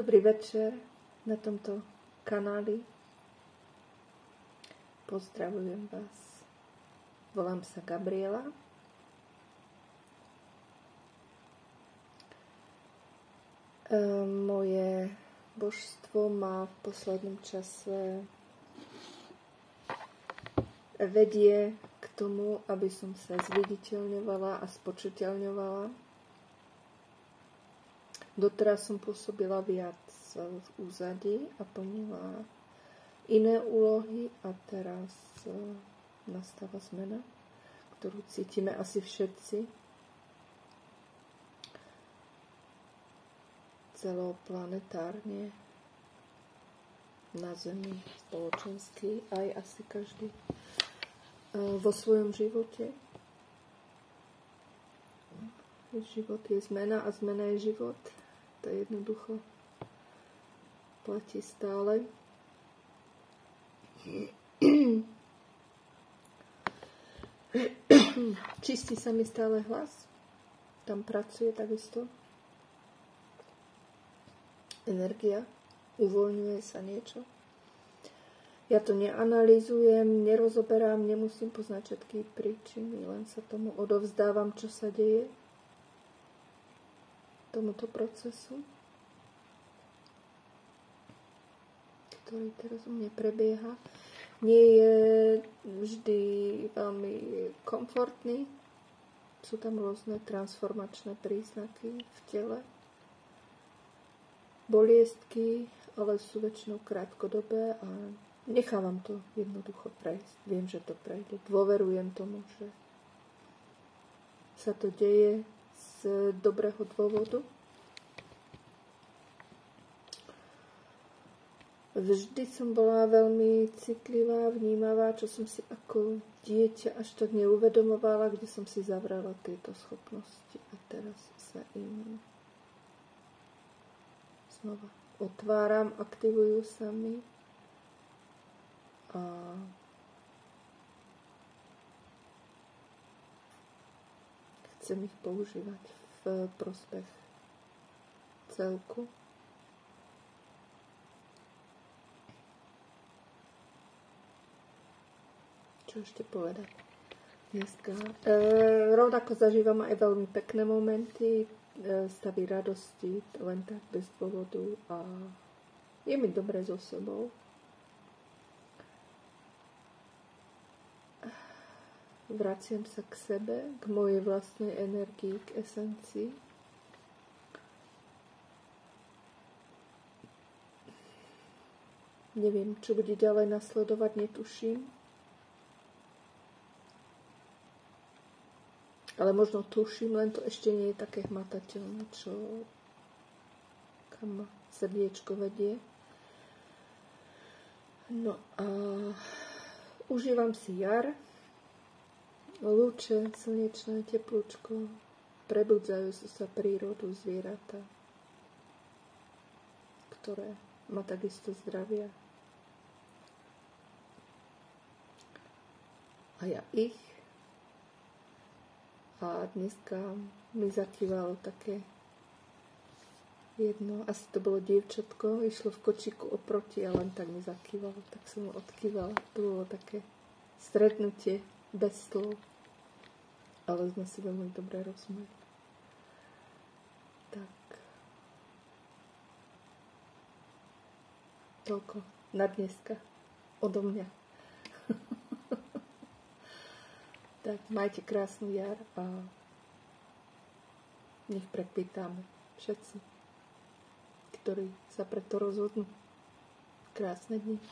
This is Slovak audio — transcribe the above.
Dobrý večer na tomto kanáli. Pozdravujem vás. Volám sa Gabriela. Moje božstvo ma v poslednom čase vedie k tomu, aby som sa zviditeľňovala a spočiteľňovala. Doteraz som pôsobila viac v úzadí a plnila iné úlohy a teraz nastáva zmena, ktorú cítime asi všetci. Celoplanetárne na Zemi, spoločensky, aj asi každý vo svojom živote. Život je zmena a zmena je život. To jednoducho platí stále. Čistí sa mi stále hlas. Tam pracuje takisto energia. Uvoľňuje sa niečo. Ja to neanalýzujem, nerozoberám, nemusím poznať všetky príčiny, len sa tomu odovzdávam, čo sa deje tomuto procesu, ktorý teraz u mňa prebieha. Nie je vždy veľmi komfortný. Sú tam rôzne transformačné príznaky v tele. Boliestky, ale sú väčšinou krátkodobé a nechávam to jednoducho prejsť. Viem, že to prejde. Dôverujem tomu, že sa to deje z dobrého dôvodu. Vždy som bola veľmi citlivá, vnímavá, čo som si ako dieťa až tak neuvedomovala, kde som si zavrala tieto schopnosti. A teraz sa im znova otváram, aktivujú sa mi a chcem ich používať v prospech celku. Čo ešte povedať dneska? Rovnako zažívam aj veľmi pekné momenty, stavy radosti, len tak bez dôvodu a je mi dobre so sebou. Vraciam sa k sebe, k mojej vlastnej energii, k esencii. Neviem, čo bude ďalej nasledovať, netuším. Ale možno tuším, len to ešte nie je také hmatateľné, kam srdiečko vedie. No a užívam si jar. Lúče, slnečné teplúčko, prebudzajú sa prírodu, zvieratá, ktoré ma takisto zdravia. A ja ich. A dneska mi zakývalo také jedno, asi to bolo dievčatko, išlo v kočíku oproti a len tak mi zakývalo, tak som mu odkývala. To bolo také stretnutie bez slov. Ale sme si veľmi dobre rozumeli. Tak. Toľko na dneska. Odo mňa. Tak, majte krásnu jar a nech prekvitáme všetci, ktorí sa preto rozhodnú. Krásne dni.